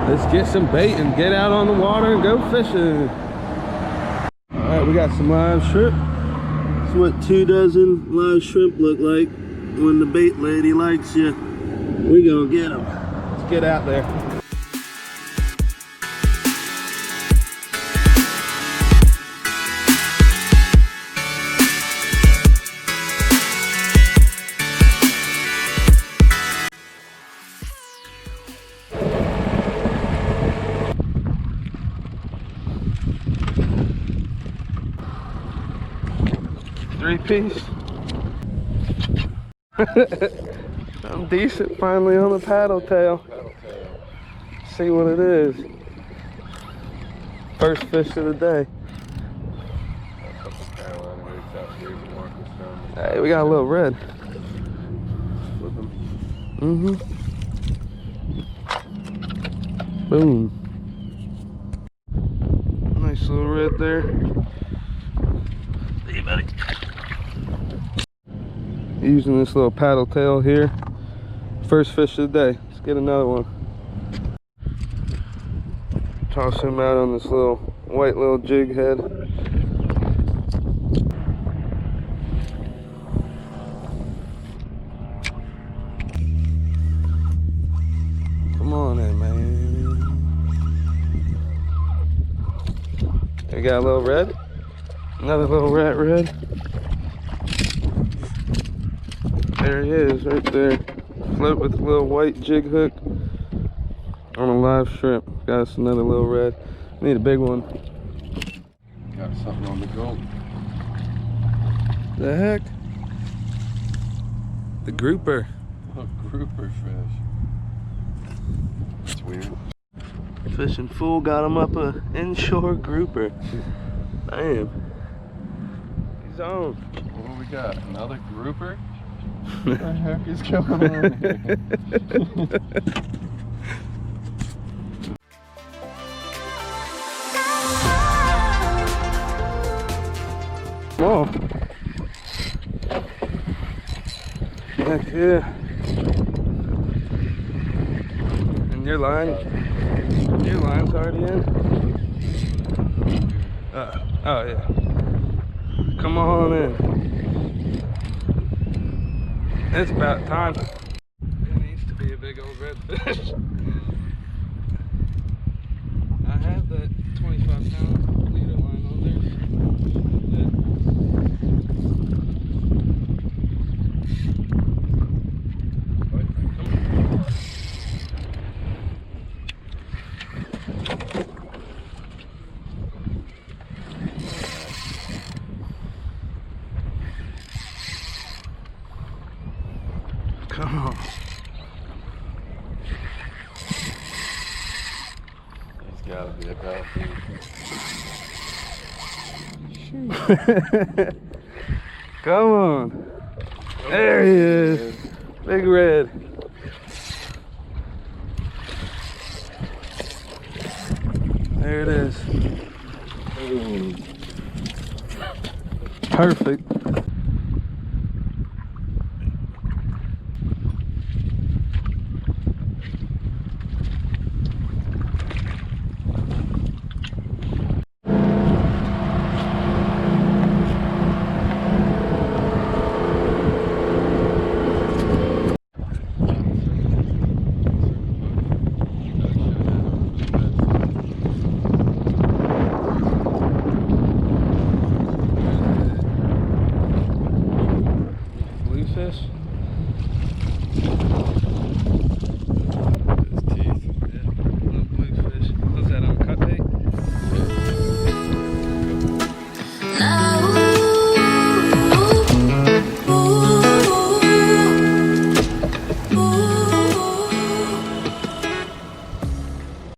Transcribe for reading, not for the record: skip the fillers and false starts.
Let's get some bait and get out on the water and go fishing. All right, we got some live shrimp. That's what 2 dozen live shrimp look like when the bait lady likes you. We gonna get them. Let's get out there. Three-piece. I'm decent finally on the paddle tail. See what it is. First fish of the day. Hey, we got a little red. Boom. Nice little red there. Hey, buddy. Using this little paddle tail here. First fish of the day. Let's get another one. Toss him out on this little white little jig head. Come on in, man. We got a little red. Another little red. There he is, right there. Float with a little white jig hook on a live shrimp. Got us another little red. Need a big one. Got something on the go. The heck? The grouper. A grouper fish. That's weird. Fishing fool got him up a inshore grouper. Damn. He's on. What do we got? Another grouper? What the heck is going on here? Whoa. Heck yeah. And your line's already in? Oh yeah. Come on in. It's about time. It needs to be a big old redfish. I have that 25-pound leader line on there. Come on. He's gotta be about to. Come on. There he is. Big red. There it is. Perfect. Fish.